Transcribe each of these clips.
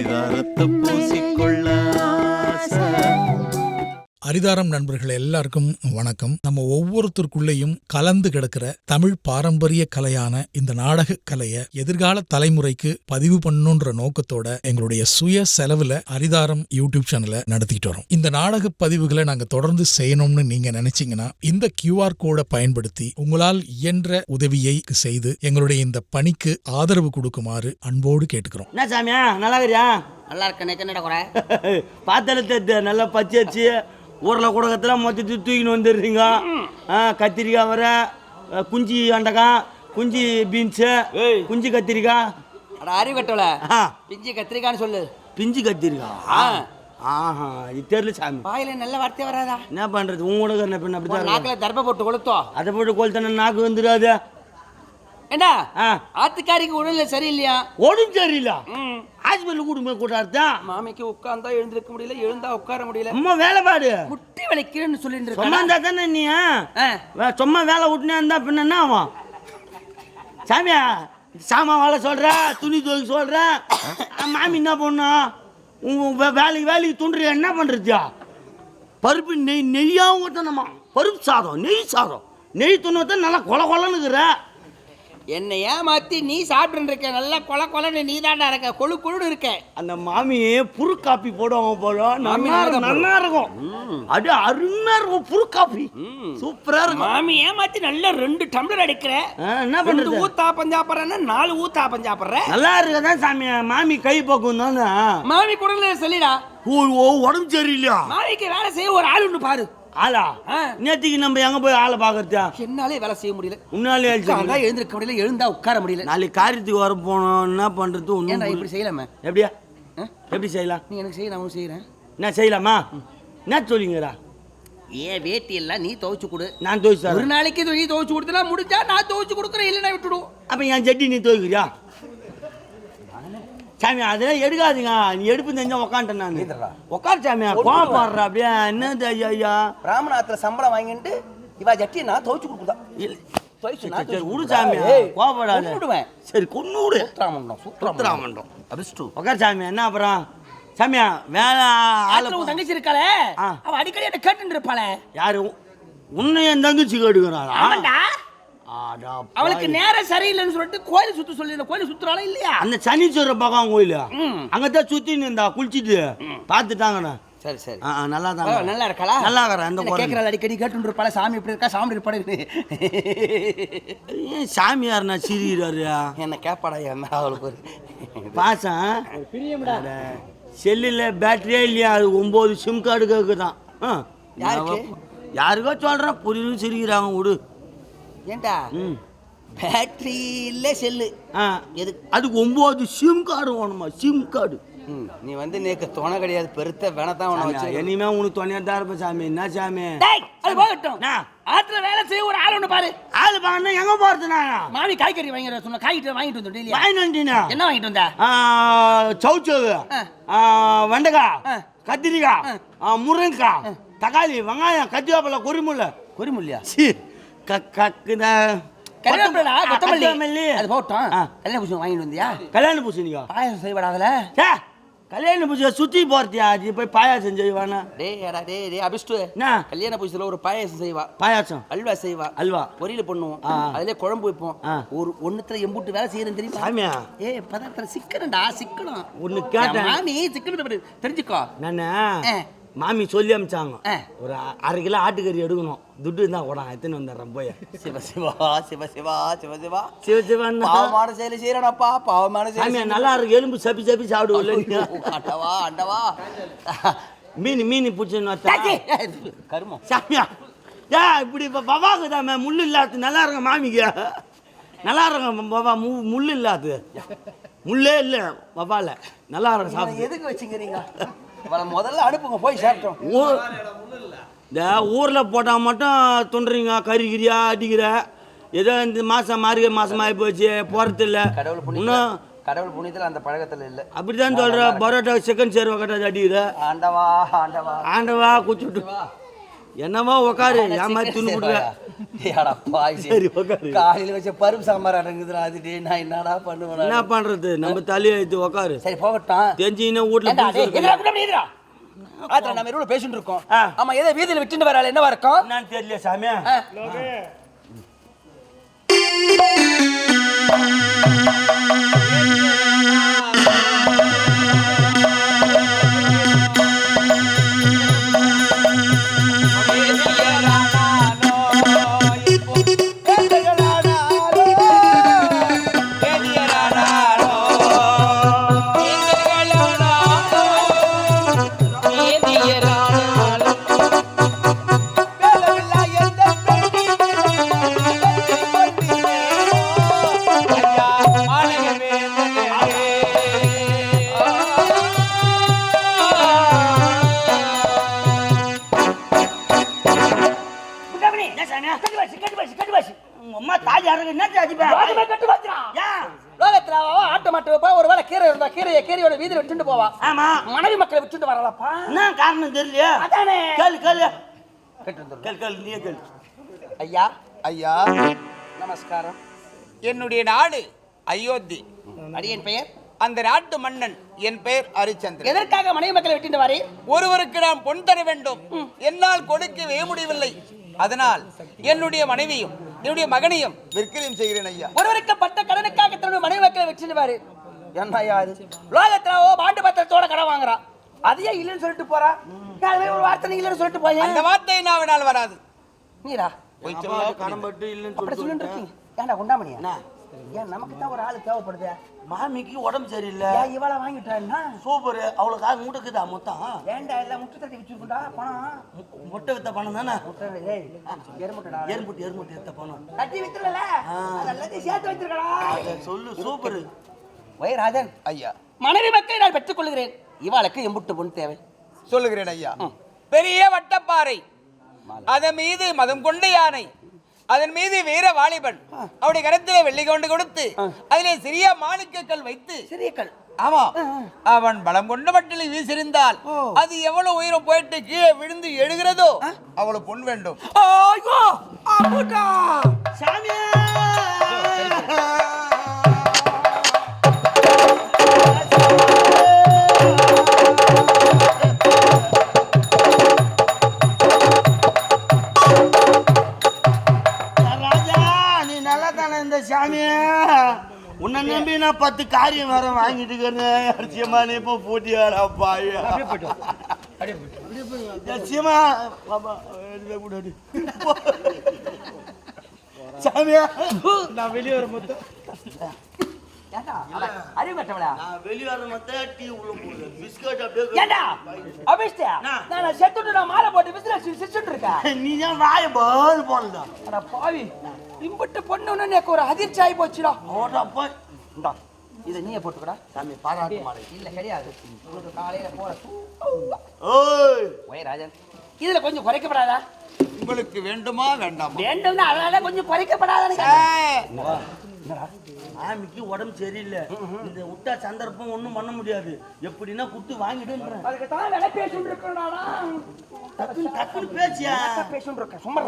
அரிதாரத்தை பூசிக்கொள்ள ஆசை. அரிதாரம் நண்பர்கள் எல்லாருக்கும் வணக்கம். நம்ம ஒவ்வொருத்தருக்குள்ளேயும் கலந்து கிடக்கிற தமிழ் பாரம்பரிய கலையான இந்த நாடக கலையை எதிர்கால தலைமுறைக்கு பதிவு பண்ணணுன்ற நோக்கத்தோட எங்களுடைய சுய செலவுல அரிதாரம் யூடியூப் சேனலை நடத்திட்டு வரோம். இந்த நாடக பதிவுகளை நாங்க தொடர்ந்து செய்யணும்னு நீங்க நினைச்சீங்கன்னா இந்த QR கோடை பயன்படுத்தி உங்களால் இயன்ற உதவியை செய்து எங்களுடைய இந்த பணிக்கு ஆதரவு கொடுக்குமாறு அன்போடு கேட்டுக்கிறோம். என்ன சாமியா நல்லா இருக்கிறியா? நல்லா இருக்கேன். என்னடா குறை? பார்த்தல நல்லா பச்சைச்சு ஊரில் கூடகத்தில் மொத்தத்தை தூக்கின்னு வந்துடுறீங்க. கத்திரிக்காய் வர குஞ்சு அண்டக்காய், குஞ்சு பீன்ஸு, குஞ்சு கத்திரிக்காய். அட அறிவட்டோல பிஞ்சு கத்திரிக்கான்னு சொல்லு. பிஞ்சு கத்திரிக்காய்? ஆஹா, இது தெரியல சாமி. வாயில நல்ல வார்த்தை வராதா? என்ன பண்ணுறது, உங்களோட கண்ண பெண் அப்படிதான். நாக்கில் தர்பை போட்டு கொளுத்தோம். அதை போட்டு கொளுத்தானே நாக்கு வந்துடாது. ஏண்டா ஆத்துக்காரிக்கு உடல்ல சரியில்லையா? உடம்பு சரியில்லை, ஹாஸ்பிட்டல் கூட்டு கூட்டாடுதான். மாமிக்கு உட்கார்ந்தா எழுந்திருக்க முடியல, எழுந்தா உட்கார முடியல. அம்மா வேலைப்பாடு முட்டி வலிக்கிறேன்னு சொல்லிட்டு சும்மா இருந்தா தானே நீ சும்மா வேலை விட்டுனே இருந்தா பின்ன என்ன ஆகும்? சாமியா சாமான் வேலை சொல்ற, துணி துவைக்க சொல்ற, மாமி என்ன பண்ணும்? உங்க வேலைக்கு துண்டுறியா? என்ன பண்றதுயா? பருப்பு நெய்யாவும் ஊற்றணுமா? பருப்பு சாதம், நெய் சாதம், நெய் துண்ணத்தான் நல்லா கொல கொலன்னு இருக்கிற. என்னை ஏமாத்தி நீ சாப்பிட்டு இருக்க, நல்லா கொல கொலன்னு நீ தாண்டா இருக்க, கொழு கொழுன்னு இருக்க. அந்த மாமி புரு காப்பி போடுவாங்க போல, நல்லா இருக்கும். அது அருமையா இருக்கும் புரு காப்பி, சூப்பரா இருக்கும். மாமி ஏமாத்தி நல்லா 2 டம்ளர் அடிக்கிற. என்ன பண்றது? ஊத்தா பஞ்சாப்படுறேன்னா 4 ஊத்தா பஞ்சாப்படுற. நல்லா இருக்கதான் சாமி. மாமி கை பக்கம் தானே. மாமி கூட சொல்லிடா. உடம்பு சரியில்லையா? மாமிக்கு வேலை செய்ய ஒரு ஆள் ஒன்று பாரு. ஆளா? நேற்றுக்கு நம்ம எங்க போய் ஆளை பாக்குறதா? என்னாலே வேலை செய்ய முடியல. உன்னாலே எழுந்திருக்க முடியல, எழுந்தா உட்கார முடியல. நாளைக்கு காரியத்துக்கு வர போனோம், என்ன பண்றது? ஒன்னும் இப்படி செய்யலாமா? எப்படியா எப்படி செய்யலாம்? நீ எனக்கு செய்ய, நான் செய்யறேன். என்ன செய்யலாமா? என்ன சொல்லிங்கடா? ஏன் வேட்டி எல்லாம் நீ துவைச்சு கொடு, நான் துவைச்சு. ஒரு நாளைக்கு நீ துவைச்சு கொடுத்தா முடிஞ்சா நான் துவைச்சு கொடுக்குறேன், இல்லைன்னா விட்டுடும். அப்ப என் ஜட்டி நீ துவைக்கிறியா? சாமி அதெல்லாம் எடுக்காதுங்க, நீ எடுப்பு தெரிஞ்சா உக்காண்டேன் நான். உக்கார் சாமியா, கோவப்படுறா அப்படியே. என்னது ஐயா ராமநாதத்துல சம்பளம் வாங்கிட்டு இவா ஜட்டியை நான் துவைச்சு கொடுக்குதா? விடு சாமியா, கோவப்படாது. சரி கொண்டு விடு. உக்கார் சாமியா. என்ன அப்புறம் சாமியா வேலை? ஆளு தங்கச்சி இருக்காளே, அவ அடிக்கடி என்ன கேட்டு இருப்பாளே. யாரு? உன்னை என் தங்கச்சி கேட்டுக்கிறாளா? அவளுக்கு நேரம் சரியில்லைன்னு சொல்லிட்டு கோயில் சுத்த சொல்லி, கோயில் சுத்துறாளா இல்லையா? அந்த சனீஸ்வர பகவான் கோயில் அங்கதான் சுத்தி இருந்தா, குளிச்சுட்டு பாத்துட்டாங்கண்ணா. சரி சரி, நல்லா தான். நல்லா இருக்கா? நல்லா இருக்கிறேன். கேட்கறாள் அடிக்கடி கேட்டு இருப்பாள, சாமி இப்படி இருக்கா, சாமி இருப்பாடு. ஏன் சாமியார்னா சிரிக்கிறாரு? என்ன கேப்பாடா என்ன அவளுக்கு பாசம்? செல்லுல பேட்டரியே இல்லையா? அது 9 சிம் கார்டு கேக்குதான். யாருக்கோ சொல்றேன், புரியும் சிரிக்கிறாங்க. விடு. ஏண்டா பேட்டரி இல்ல செல்லு அதுக்கு 9 சிம் கார்டு வேணுமா? சிம் கார்டு நீ வந்து நேக்கு துணை கிடையாது, பெருத்த வேணத்தான் உன வச்சு. இனிமே உனக்கு துணையா தான் இருப்ப சாமி. என்ன சாமி? அது போகட்டும். ஆத்துல வேலை செய்ய ஒரு ஆள் ஒண்ணு பாரு. ஆளு பாருன்னா எங்க போறது? மாமி காய்கறி வாங்கிட்டு சொன்ன, காய்கறி வாங்கிட்டு வந்து டெய்லி வாங்கிட்டு வந்தீங்க. என்ன வாங்கிட்டு வந்த? சௌச்சவு, வெண்டைக்காய், கத்திரிக்காய், முருங்கைக்காய், தக்காளி, வெங்காயம், கத்திவேப்பிலை, கொரிமுல்லையா கொத்தமல்லி. அது போட்டோம். கல்யாண பூசணி வாங்கிட்டு வந்தியா? கல்யாண பூசணிக்கா பாயாசம் செய்வாடா? அதுல கல்யாண பூஜை சுத்தி போறதியா? போய் பாயாசம் செய்வானா? டே அபிஷ்டு, கல்யாண பூஜையில ஒரு பாயாசம் செய்வா. பாயாசம் அல்வா செய்வா. அல்வா பொரியல் பண்ணுவோம், அதுல குழம்பு வைப்போம். ஒரு ஒண்ணுத்துல எம்பூட்டு வேலை செய்யறேன் தெரியுமா? சாமியா பதார்த்தம் சிக்கனடா, சிக்கனம். ஒண்ணு கேட்டேன் மாமி, சிக்கனம் தெரிஞ்சுக்கோ. நானே மாமி சொல்லி அமிச்சாங்க, ஒரு 1/2 கிலோ ஆட்டுக்கறி எடுக்கணும், துட்டு இருந்தா கூட எத்தனை வந்துடுறேன் போய். பாவமான செயலை செய்யறப்பா, பாவமான செயல். நல்லா இருக்கு, எலும்பு சப்பி சப்பி சாப்பிடுவோம். அண்டவா மீன் பிடிச்சு கருமம். சாமியா இப்படி இப்ப பவாக்கு தான் முள்ளு இல்லாது. நல்லா இருக்க மாமிக்கு, நல்லா இருக்க பாபா. முள்ளு இல்லாது, முள்ளே இல்லை பவால. நல்லா இருக்க சாப்பிடு. எதுக்கு வச்சுக்கிறீங்க? முதல்ல அனுப்புங்க, போய் சேர்த்தோம். இந்த ஊரில் போட்டால் மட்டும் துண்டுறீங்க, கறிக்கிறியா அடிக்கிற. ஏதோ இந்த மாதம் மாதமாகி போச்சு, போகிறது இல்லை. இன்னும் கடவுள் புண்ணியத்தில் அந்த பழக்கத்தில் இல்லை. அப்படிதான் சொல்கிற. பரோட்டா சிக்கன் சேர்வா கட்டாது அடிக்கிற. ஆண்டவா குச்சிட்டு என்னவோ உக்காரு என் மாதிரி துணி போட்டுருக்க. சரி உக்காரு. காலையில வச்ச பருப்பு சாம்பார் அடங்குதுடா அது டேய் நான் என்னடா பண்ணுவேன் என்ன பண்றது நம்ம தலையை எடுத்து உக்காரு. சரி போகட்டும் தெரிஞ்சிங்கன்னா வீட்டுல நம்ம இருவரும் பேசிட்டு இருக்கோம் ஆமா ஏதோ வீதியில விட்டுட்டு வரால என்னவா இருக்கும் என்னன்னு தெரியல சாமியா. அம்மா தாலி அறங்க என்ன கீரையோட வீதியில விட்டுட்டு போவா ஆமா மனைவி மக்களை விட்டுட்டு வரலாப்பா என்ன காரணம் தெரியலையா அதானே கேளு கேளு கேட்டு கேளு நீ கேளு. ஐயா ஐயா நமஸ்காரம் என்னுடைய நாடு அயோத்தி. அடியன் பெயர் அந்த நாட்டு மன்னன். என் பெயர் ஹரிச்சந்திரன். எதற்காக மனைவி மக்களை விட்டுட்டு வரே ஒருவருக்கு நாம் பொன் தர வேண்டும், என்னால் கொடுக்கவே முடியவில்லை. அதனால் என்னுடைய மனைவியும் என்னுடைய மகனையும் விற்கிறேன் செய்கிறேன் ஐயா. ஒருவருக்கு பட்ட கடனுக்காக தன்னுடைய மனைவி மக்களை விட்டுட்டு வாரு. என்ன ஐயா இது லோகத்துல பாண்டு பத்திரத்தோட கடன் வாங்குறான், அதையே இல்லைன்னு சொல்லிட்டு போறா. ஒரு வார்த்தை இல்லைன்னு சொல்லிட்டு போய் அந்த வார்த்தை நாவினால் வராது. நீரா போய் கடன்பட்டு இல்லைன்னு அப்படி சொல்லிட்டு இருக்கீங்க. ஏன்டா குண்டாமணியா ஏன் நமக்கு தான் ஒரு ஆளு தேவைப்படுது. மாமிக்கு உடம்பு சரியில்லை. இவளை வாங்கிட்டா சூப்பர். அவ்வளோ காசு மூட்டுக்குதா மொத்தம். ஏன்டா எல்லாம் முட்டை தட்டி வச்சுருக்கா பணம். முட்டை வித்த பணம் தானே. எருமுட்டை எருமுட்டை வித்த பணம் கட்டி வித்துறல எல்லாத்தையும் சேர்த்து வச்சிருக்கா. சொல்லு சூப்பர். ராஜன் ஐயா, மனைவி மக்களை நான் பெற்றுக் கொள்கிறேன். இவாளுக்கு எம்புட்டு பொண்ணு தேவை சொல்லுகிறேன் ஐயா. பெரிய வட்டப்பாறை, அதன் மீது மதம் கொண்ட யானை, அதன் மீது வீர வாலிபன், அவருடைய கரத்திலே வெள்ளி கொண்டு கொடுத்து அதிலே சிறிய மாணிக்கக்கல் வைத்து சிறியக்கல் ஆமா அவன் பலம் கொண்ட மட்டில் வீசிருந்தால் அது எவ்வளவு உயிரம் போயிட்டு கீழே விழுந்து எழுகிறதோ அவ்வளவு பொன் வேண்டும். உன்னை நம்பி நான் 10 காரியம் வேற வாங்கிட்டு இருக்கிறேன். அரிசியமா நீ இப்போ போட்டியாடா பாயா. அரிசியமா சாமியா நான் வெளியே வர மொத்தம் அறிவு கட்டவளா வெளியே வர மொத்தம் டீ உள்ள போடுற பிஸ்கட் அப்படியே நான் செத்துட்டு நான் மாலை போட்டு பிசினஸ் சிரிச்சுட்டு இருக்கேன். நீ தான் வாய பால் போடலாம். அட பாவி இம்புட்டு பொண்ணுன்னு எனக்கு ஒரு அதிர்ச்சி ஆகி போச்சுடா. ஓடப்பா இதை நீயே போட்டுக்கடா. சாமி பாராட்டு மாலை இல்ல கிடையாது. உங்களுக்கு காலையில போற ஓய் ராஜன் இதுல கொஞ்சம் குறைக்கப்படாதா? உங்களுக்கு வேண்டுமா வேண்டாமா? வேண்டும்னா அதனால கொஞ்சம் குறைக்கப்படாதான்னு. ஆமிக்கு உடம்பு சரியில்லை. இந்த விட்டா சந்தர்ப்பம் ஒன்றும் பண்ண முடியாது. எப்படின்னா குத்து வாங்கிடுன்றேன். அதுக்கு தான் விலை பேசிட்டு இருக்கேன்டா. டக்குன்னு பேசியா பேசிட்டு இருக்கேன். சும்மா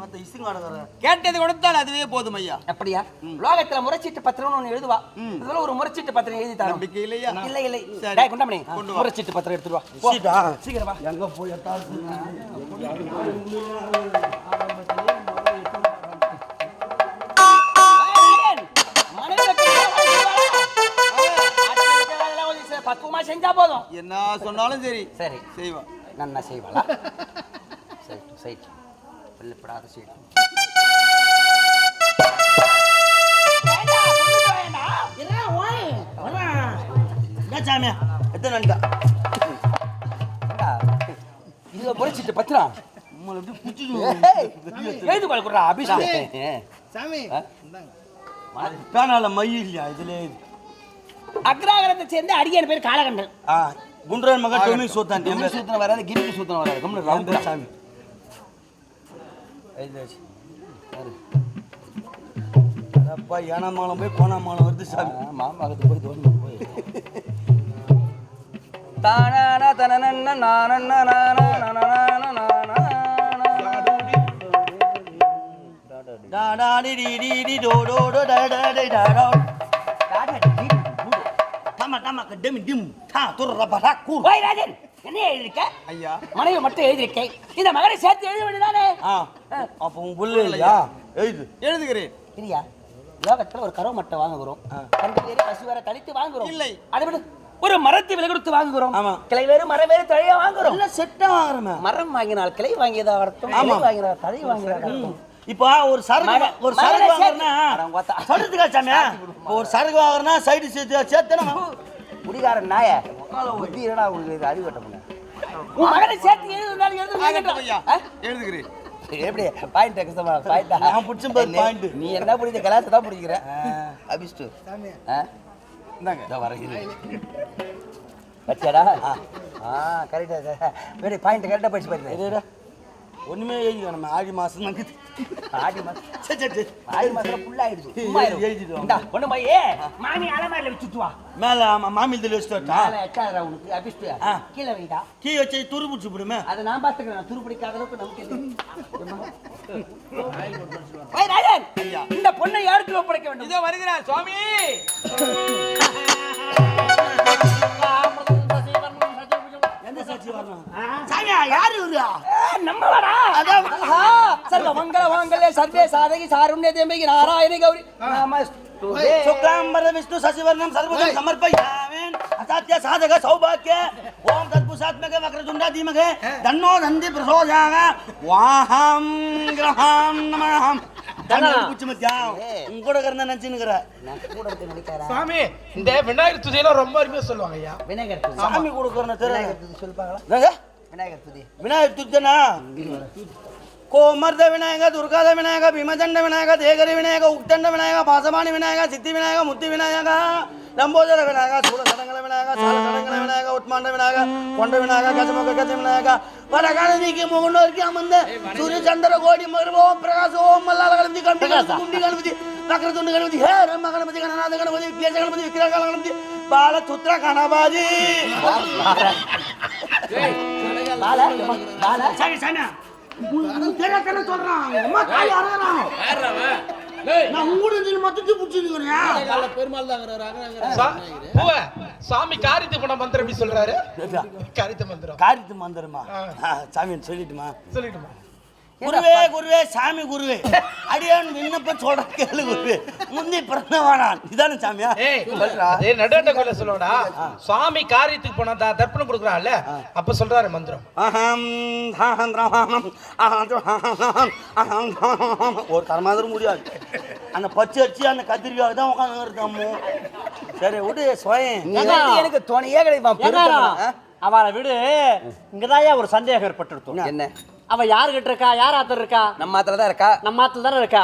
மத்த இசுங்காடற கேட்டது கொடுத்தால் அதுவே போதும் ஐயா. அப்படியா? லோகத்துல முறைச்சீட்டு பத்திரம்னு ஒன்று எழுதுவா. இதுல ஒரு முறைச்சீட்டு பத்திரம் எழுதி தரேன். நம்பிக்கை இல்லையா? இல்லை இல்லை. டேய் குண்டாமணி முறைச்சீட்டு பத்திரம் எடுத்துட்டு வா. சீடா சீக்கிரம் வா. எங்க போய் எட்டால் பக்குவமா செஞ்சா போதும். என்ன சொன்னாலும் சரி சரி செய்வா. நன்னா செய்வாளா? சைட்டு சைட்டு பள்ளப்படாத சைட்டு. சாமியா எத்தனை நண்டா இதுல பொறிச்சிட்டு பத்திரம் உங்களை எப்படி குச்சிட்டு எழுது கொள்ளுறா அபிஷேக் சாமி பேனால மை இல்லையா இதுல அக்ராகரத்தை சேர்ந்து அடியான பேர் காலகண்டன். குண்டரன் மகன் டொமி சூத்தான். டொமி சூத்தன வராது, கிரிக்கு சூத்தன வராது. கம்முனு ராம் சாமி அப்பா ஏனாமாலம் போய் கோணாமாலம் வருது சாமி. மாமாகத்து போய் தோணி போய் தானா தனனன்ன நானன்ன நானா நானா நானா டா டா டி டி டி டி டோ டோ டோ டா டா டி டா டோ டமா டமா டம் dim தா துர பரா கூ ஓய் ராஜன் என்ன எழுதிருக்க ஐயா மனைவி மட்டும் எழுதிருக்கேன் இந்த மகனை சேர்த்து எழுத வேண்டியதானே அப்ப உன் புள்ள இல்லையா எழுதுகிறேன் இல்லையா லோகத்துல ஒரு கருவ மட்டை வாங்குகிறோம் கண்டு வேறு பசு வேற தளித்து வாங்குகிறோம் இல்லை. அதை விட ஒரு மரத்தை விலை கொடுத்து வாங்குகிறோம் ஆமா. கிளை வேறு மரம் வேறு தழையா வாங்குறோம் இல்ல செட்டா வாங்குறமே மரம் வாங்கினால் கிளை வாங்கியதா அர்த்தம் கிளை வாங்கினால் தழை வாங்கியதா அர்த்தம் இப்போ ஒரு சரக்கு ஒரு சரக்கு வாங்குறனா சொல்றதுக்கா சாமி ஒரு சரக்கு வாங்குறனா சைடு சேர்த்தனா குடிகாரன் நாய புத்தி என்னடா உங்களுக்கு அறிவு கட்டமுங்க உன் மகனை சேர்த்து எழுதுனாலும் எழுதுகிறேன் எப்படி பாயிண்ட் கஷ்டமா பாயிண்ட் நான் புடிச்ச பாயிண்ட் நீ என்ன புடிச்ச கலாசை தான் புடிக்கிற அபிஷ்டு இந்தாங்க இதோ வரேன் பச்சடா கரெக்டா வேற பாயிண்ட் கரெக்டா படிச்சு பாருங்க ஒண்ணுமே எழுதி நம்ம ஆடி மாசம் தான் ஆடி மாசம் சரி சரி சரி ஆடி மாசம் ஃபுல்லா ஆயிடுது சும்மா எழுதிட்டு இந்தா ஒண்ணு போய் மாமி அலமாரில வச்சுட்டு வா மேல மாமில் தள்ளி வச்சுட்டா மேல எட்டாதடா உனக்கு அபிஷ்டு கீழே வைடா கீ வச்சு துரு பிடிச்சி போடுமே அதை நான் பாத்துக்கிறேன் துரு பிடிக்காத அளவுக்கு நமக்கு ஓய் ராஜன் இந்த பொண்ணை யாருக்கு ஒப்படைக்க வேண்டும் இதோ வருகிறார் சுவாமி. எந்த சாட்சி வரணும் சாமியா யாரு இவரு நம்ம வரா சர்வ மங்கள வாங்கலே சர்வே சாதகி சாருண்ய தேம்பகி நாராயணி கௌரி நமஸ்துதே சுக்லாம்பர விஷ்ணு சசிவர்ணம் சர்வதம் சமர்ப்பயாமேன் அசாத்திய சாதக சௌபாக்கிய ஓம் தத்புசாத்மக வக்ரதுண்டா தீமகே தன்னோ நந்தி பிரசோதாக வாஹம் கிரஹம் நமஹம் தன்னோ குச்சிமத்யா உன் கூட கர்ண நினைச்சுங்கற கூட இருக்க நினைக்காரா சாமி இந்த விநாயகர் துதியில ரொம்ப அருமையா சொல்லுவாங்க ஐயா. விநாயகர் துதி சாமி கூட கர்ண விநாயகர் துதி சொல்லுவாங்களா தெரியல விநாயகர் துதி விநாயகர் துர்ஜனா கோமர்த விநாயக துர்காத விநாயக பீமதண்ட விநாயக தேகரி விநாயக உக்தண்ட விநாயக பாசமானி விநாயக சித்தி விநாயக முத்தி விநாயக லம்போதர விநாயக சூட சடங்கல விநாயக சால சடங்கல விநாயக உட்மாண்ட விநாயக கொண்ட விநாயக கஜமுக கஜ விநாயக வரகாலதிக்கு முகனோர்க்கு அமர்ந்த சூரிய சந்திர கோடி மருவோம் பிரகாச ஓம் மல்லால கணபதி குண்டி கணபதி வக்ரதுண்ட கணபதி ஹே ரம கணபதி கணநாத கணபதி பேச கணபதி விக்கிரகால கணபதி பாலசுத்ர கணபதி பால பால சரி சனா தெரியல சொல்றான் அம்மா தாய் அறறான் நான் ஊடுதில மொத்தத்தை புடிச்சிருக்கேன் சாமி காரியத்தை பண்ண மந்திரம் எப்படி சொல்றாரு? காரியத்தை மந்திரம் காரியத்து மந்திரமா சாமி சொல்லிட்டுமா சொல்லிட்டுமா? குருவே குருவே சாமி குருவே அடியான் விண்ணப்ப சொல்ற கேளு குருவே முந்தி பிறந்தவானான் இதானே சாமியா அதே நடுண்ட கோயில சொல்லுவாடா சுவாமி காரியத்துக்கு போனா தர்ப்பணம் கொடுக்குறான்ல அப்ப சொல்றாரு மந்திரம் ஒரு தரமாதிரி முடியாது அந்த பச்சை அடிச்சு அந்த கத்திரிக்காய் தான் உட்காந்து சரி விடு சுயம் எனக்கு துணையே கிடையாது அவளை விடு இங்கதான் ஒரு சந்தேகம் ஏற்பட்டு என்ன அவ யாருகிட்ட இருக்கா யார் ஆத்தர் இருக்கா நம்ம மாத்திர தான் இருக்கா நம்ம ஆத்துல தானே இருக்கா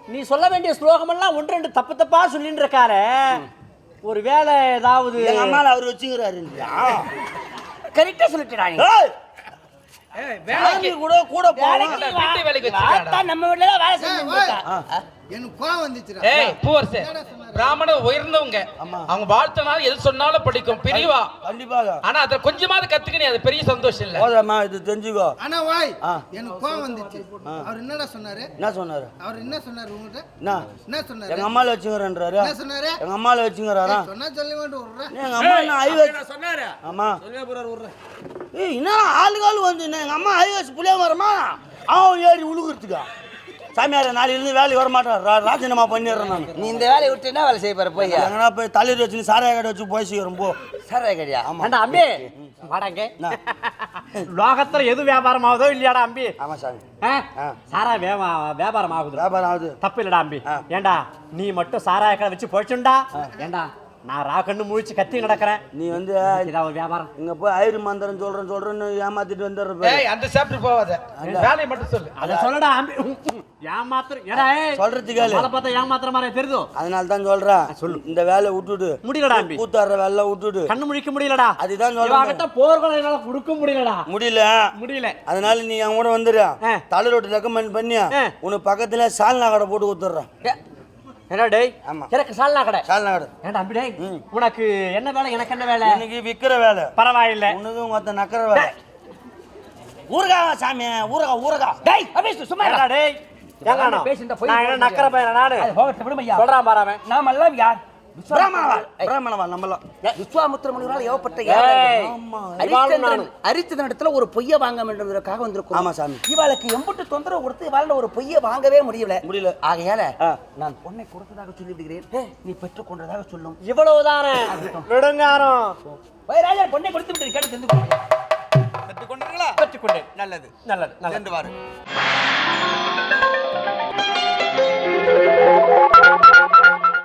நீ சொல்ல வேண்டிய ஸ்லோகம் எல்லாம் ஒன்று ரெண்டு தப்பு தப்பா சொல்லிட்டு இருக்காரு ஒரு வேலை ஏதாவது எங்க அம்மால அவர் வச்சுக்கிறாரு கரெக்டா சொல்லிட்டாங்க கூட கூட போகலாம் வீட்டு வேலைக்கு வச்சிருக்காடா. நம்ம வீட்டுல வேலை செஞ்சு எனக்கு கோவம் வந்துச்சுடா. ஏய் பூவரசே பிராமணர் உயர்ந்தவங்க அவங்க வாழ்த்தனால எது சொன்னாலும் படிக்கும் பிரிவா கண்டிப்பாக ஆனா அத கொஞ்சமாவது கத்துக்கினே அது பெரிய சந்தோஷம் இல்ல போதம்மா இது தெரிஞ்சுக்கோ ஆனா வாய் எனக்கு கோவம் வந்துச்சு. அவர் என்னடா சொன்னாரு? என்ன சொன்னாரு அவர் என்ன சொன்னாரு உங்ககிட்ட? என்ன சொன்னாரு? எங்க அம்மால வச்சுங்கிறாரு என்ன சொன்னாரு? எங்க அம்மால வச்சுங்கிறாரா சொன்னா சொல்ல வேண்டும் விடுற. எங்க அம்மா என்ன ஐவஸ் சொன்னாரு ஆமா ஏய் என்ன ஆளுகால் வந்து எங்க அம்மா ஐவஸ் புளிய வரமா அவன் ஏறி உழுகுறதுக்கா சாமியார நாளையிலிருந்து வேலைக்கு வர மாட்டான் ராஜினாமா பண்ணிடுறேன் நான் நீ இந்த வேலையை விட்டு என்ன வேலை செய்ய போற போய் எங்கன்னா போய் தலையில் வச்சு சாராய கடை வச்சு போய் செய்கிறோம் போ சரே கடியா ஆமா ஏண்டா அம்பி வாடாங்க லோகத்துல எது வியாபாரம் ஆகுதோ இல்லையாடா அம்பி ஆமா சாமி சாரா வியாபாரம் ஆகுது வியாபாரம் ஆகுது தப்பு இல்லடா அம்பி ஏண்டா நீ மட்டும் சாராய கடை வச்சு போச்சுண்டா ஏண்டா நான் ராக்கண்ணு முழிச்சு கத்தி நடக்கிறேன் நீ வந்து இதான் ஒரு வியாபாரம் இங்க போய் ஐரு மந்திரம் சொல்றேன்னு ஏமாத்திட்டு வந்துடுற ஏய் அந்த சாப்பிட்டு போவாத வேலையை மட்டும் சொல்லு அத சொல்லடா அம்பி ஏமாத்திரம் ஏடா சொல்றதுக்கு அதை பார்த்தா ஏமாத்திர மாதிரி தெரியுதோ அதனால தான் சொல்றேன் சொல்லு இந்த வேலையை விட்டுடு முடியலடா அம்பி கூத்தாடுற வேலை விட்டுடு கண்ணு முழிக்க முடியலடா அதுதான் சொல்றேன் இவாகிட்ட போர்களை என்னால கொடுக்க முடியலடா முடியல அதனால நீ அவங்க கூட வந்துடு தலை ரோட்டு ரெக்கமெண்ட் பண்ணி உனக்கு பக்கத்துல சால்னா கடை போட்டு கொடுத்துட்றேன் என்ன டேய் ஆமா எனக்கு சால்னா கடை சால்னா கடை ஏண்டா அம்பி டேய் உனக்கு என்ன வேலை எனக்கு என்ன வேலை எனக்கு விக்கிற வேலை பரவாயில்லை உனக்கு மொத்த நக்கிற வேலை ஊறுகா சாமி ஊறுகா டேய் அபிஷ் சும்மா ஏண்டா டேய் ஏங்கானோ பேசிட்டு போய் நான் என்ன நக்கற பையனா நானு அது போகட்டும் விடுமையா சொல்றான் பாரு அவன் நாம எல்லாம் யார் பிராமணவா நம்மளாம் விஸ்வாமுத்திர முனிவரால் ஏவப்பட்ட ஏய், ஹரிச்சந்திரன் ஹரிச்சந்திரனிடத்துல ஒரு பொய்யை வாங்க வேண்டும்ன்றதுக்காக வந்திருக்கோம். ஆமா சாமி. இவாளுக்கு எம்புட்டு தொந்தரவு கொடுத்து இவாள ஒரு பொய்யை வாங்கவே முடியல. ஆகையால ஆ. நான் பொண்ணை கொடுத்ததாக சொல்லி விடுகிறேன். நீ பெற்றுக் கொண்டதாக சொல்லும். இவ்வளவுதானே விடுங்கானோ ராஜா பொண்ணை கொடுத்து விட்டு கேட்டு தெரிந்து கொள்ளுங்க. பெற்றுக்கொண்டீர்களா? பெற்றுக்கொண்டேன். நல்லது. நல்லது நல்லது சென்று வாருங்கள்.